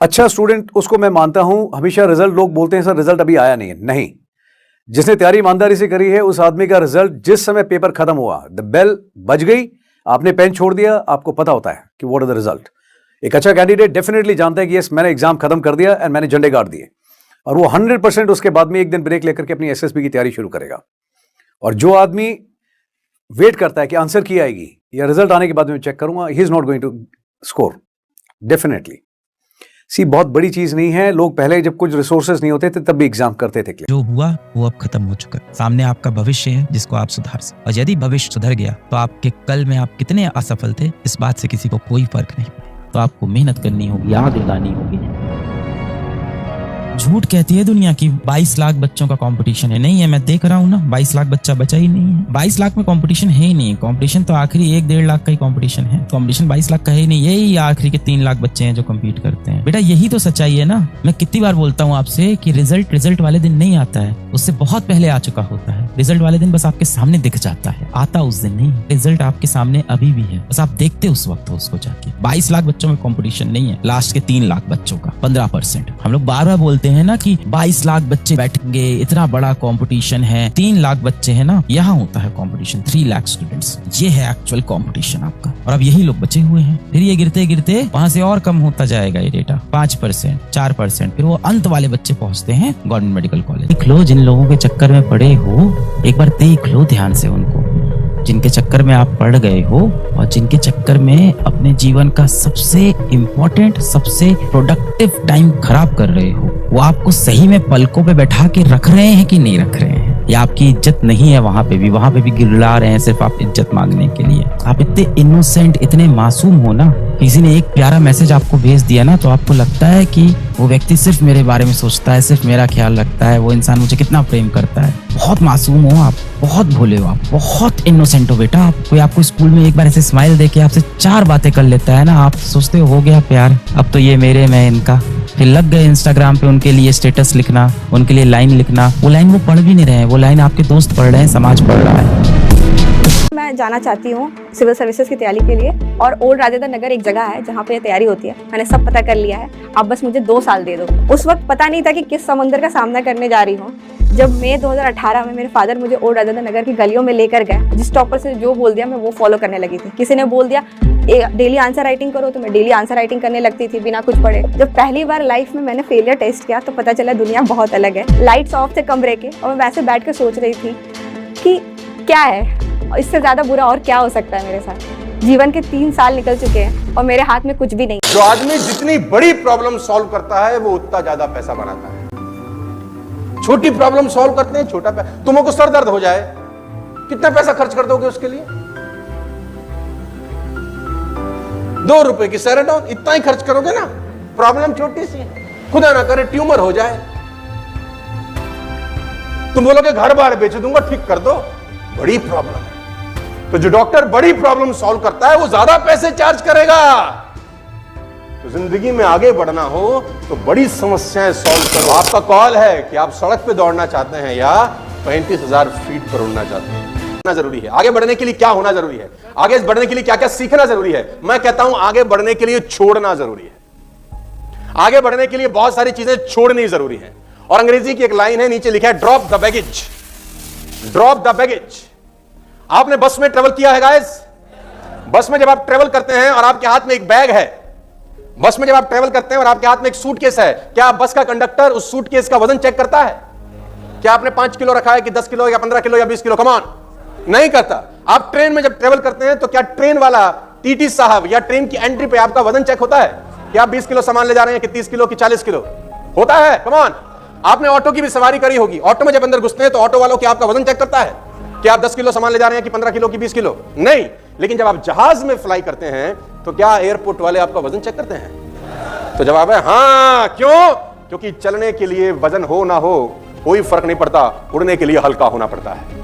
अच्छा स्टूडेंट उसको मैं मानता हूं। हमेशा रिजल्ट लोग बोलते हैं सर रिजल्ट अभी आया नहीं है। नहीं, जिसने तैयारी ईमानदारी से करी है उस आदमी का रिजल्ट जिस समय पेपर खत्म हुआ, द बेल बज गई, आपने पेन छोड़ दिया, आपको पता होता है कि व्हाट इज द रिजल्ट। एक अच्छा कैंडिडेट डेफिनेटली जानता है कि यस मैंने एग्जाम खत्म कर दिया एंड मैंने झंडे गाड़ दिए, और वो 100% उसके बाद में एक दिन ब्रेक लेकर के अपनी एसएसबी की तैयारी शुरू करेगा। और जो आदमी वेट करता है कि आंसर की आएगी या रिजल्ट आने के बाद में चेक करूंगा, he is not going to score definitely. See बहुत बड़ी चीज नहीं है। लोग पहले जब कुछ रिसोर्सेज नहीं होते थे तब भी एग्जाम करते थे। जो हुआ वो अब खत्म हो चुका है। सामने आपका भविष्य है जिसको आप सुधार सकते, और यदि भविष्य सुधर गया तो आपके कल में आप कितने असफल थे इस बात से किसी को कोई फर्क नहीं पड़ेगा। तो आपको मेहनत करनी होगी, आग लगानी होगी। झूठ कहती है दुनिया की 22 लाख बच्चों का कंपटीशन है। नहीं है, मैं देख रहा हूँ ना, 22 लाख बच्चा बचा ही नहीं है। 22 लाख में कंपटीशन है ही नहीं। कंपटीशन तो आखिरी 1-1.5 लाख का ही कंपटीशन है। कंपटीशन 22 लाख का है ही नहीं। यही आखिरी के 3 लाख बच्चे हैं जो कम्पीट करते हैं। बेटा यही तो सच्चाई है ना। मैं कितनी बार बोलता हूँ आपसे कि रिजल्ट वाले दिन नहीं आता है, उससे बहुत पहले आ चुका होता है। रिजल्ट वाले दिन बस आपके सामने दिख जाता है, आता उस दिन नहीं। रिजल्ट आपके सामने अभी भी है, बस आप देखते उस वक्त हो उसको जाके। 22 लाख बच्चों में कंपटीशन नहीं है, लास्ट के 3 लाख बच्चों का 15%। हम लोग बार बार बोलते हैं ना कि 22 लाख बच्चे बैठेंगे, इतना बड़ा कंपटीशन है। 3 लाख बच्चे हैं ना, यहाँ होता है कंपटीशन। 3 लाख स्टूडेंट्स, ये है एक्चुअल कंपटीशन आपका। और अब यही लोग बचे हुए हैं। फिर ये गिरते गिरते वहां से और कम होता जाएगा ये डेटा, 5%, 4%। फिर वो अंत वाले बच्चे पहुंचते हैं गवर्नमेंट मेडिकल कॉलेज। देख लो, जिन लोगों के चक्कर में पड़े हो एक बार देख लो ध्यान से उनको, जिनके चक्कर में आप पड़ गए हो और जिनके चक्कर में अपने जीवन का सबसे इम्पोर्टेंट, सबसे प्रोडक्टिव टाइम खराब कर रहे हो। वो आपको सही में पलकों पे बैठा के रख रहे हैं कि नहीं रख रहे हैं, या आपकी इज्जत नहीं है वहां पे भी गिड़गिड़ा रहे हैं सिर्फ आप इज्जत मांगने के लिए। आप इतने इनोसेंट, इतने मासूम हो ना, किसी ने एक प्यारा मैसेज आपको भेज दिया ना तो आपको लगता है कि वो व्यक्ति सिर्फ मेरे बारे में सोचता है, सिर्फ मेरा ख्याल रखता है, वो इंसान मुझे कितना प्रेम करता है। बहुत मासूम हो आप, बहुत भोले हो आप, बहुत इनोसेंट हो बेटा आप। कोई आपको स्कूल में एक बार ऐसे स्माइल देके आपसे 4 बातें कर लेता है ना, आप सोचते हो गया प्यार, अब तो ये मेरे मैं इनका। फिर लग गए इंस्टाग्राम पे उनके लिए स्टेटस लिखना, उनके लिए लाइन लिखना। वो लाइन वो पढ़ भी नहीं रहे हैं, वो लाइन आपके दोस्त पढ़ रहे हैं, समाज पढ़ रहा है। मैं जाना चाहती हूँ सिविल सर्विसेज की तैयारी के लिए, और ओल्ड राजेंद्र नगर एक जगह है जहाँ पे तैयारी होती है। मैंने सब पता कर लिया है, आप बस मुझे 2 साल दे दो। उस वक्त पता नहीं था कि किस समुंदर का सामना करने जा रही हूँ। जब मई 2018 में मेरे फादर मुझे ओल्ड राजेंद्र नगर की गलियों में लेकर गए, जिस टॉपर से जो बोल दिया मैं वो फॉलो करने लगी थी। किसी ने बोल दिया डेली आंसर राइटिंग करो, तो मैं डेली आंसर राइटिंग करने लगती थी बिना कुछ पढ़े। जब पहली बार लाइफ में मैंने फेलियर टेस्ट किया तो पता चला दुनिया बहुत अलग है। लाइट्स ऑफ थे कमरे के, और मैं वैसे बैठ के सोच रही थी कि क्या है, इससे ज्यादा बुरा और क्या हो सकता है मेरे साथ। जीवन के 3 साल निकल चुके हैं और मेरे हाथ में कुछ भी नहीं। जो आदमी जितनी बड़ी प्रॉब्लम सॉल्व करता है वो उतना ज्यादा पैसा बनाता है। छोटी प्रॉब्लम सॉल्व करते हैं, छोटा पैसा। तुमको सर दर्द हो जाए, कितना पैसा खर्च कर दोगे उसके लिए? 2 रुपए की सेराडॉन, इतना ही खर्च करोगे ना। प्रॉब्लम छोटी सी है, खुदा ना करे ट्यूमर हो जाए, तुम बोलोगे घर बार बेच दूंगा, ठीक कर दो। बड़ी प्रॉब्लम है तो जो डॉक्टर बड़ी प्रॉब्लम सॉल्व करता है वो ज्यादा पैसे चार्ज करेगा। तो जिंदगी में आगे बढ़ना हो तो बड़ी समस्याएं सॉल्व करो। आपका कॉल है कि आप सड़क पे दौड़ना चाहते हैं या 35,000 फीट पर उड़ना चाहते हैं। जरूरी है आगे बढ़ने के लिए क्या होना जरूरी है, आगे बढ़ने के लिए क्या क्या सीखना जरूरी है। मैं कहता हूं आगे बढ़ने के लिए छोड़ना जरूरी है। आगे बढ़ने के लिए बहुत सारी चीजें छोड़नी जरूरी है। और अंग्रेजी की एक लाइन है, नीचे लिखा है drop the baggage, drop the baggage. आपने बस में ट्रेवल किया है गाइस? बस में जब आप ट्रेवल करते हैं और आपके हाथ में एक बैग है, बस में जब आप ट्रेवल करते हैं और आपके हाथ में एक सूटकेस है, क्या बस का कंडक्टर उस सूटकेस का वजन चेक करता है? क्या आपने 5 किलो रखा है कि 10 किलो या 15 किलो या 20 किलो? कम ऑन, नहीं करता। आप ट्रेन में जब ट्रेवल करते हैं तो क्या ट्रेन वाला टीटी साहब या ट्रेन की एंट्री पे आपका वजन चेक होता है? क्या आप 20 किलो सामान ले जा रहे हैं कि 30 किलो कि 40 किलो? होता है। Come on. आपने ऑटो की भी सवारी करी होगी, ऑटो में जब अंदर घुसते हैं तो ऑटो वालों की आपका वजन चेक करता है कि आप 10 किलो सामान ले जा रहे हैं कि 15 किलो कि 20 किलो? नहीं। लेकिन जब आप जहाज में फ्लाई करते हैं तो क्या एयरपोर्ट वाले आपका वजन चेक करते हैं? तो जवाब है हां। क्यों? क्योंकि चलने के लिए वजन हो ना हो कोई फर्क नहीं पड़ता, उड़ने के लिए हल्का होना पड़ता है।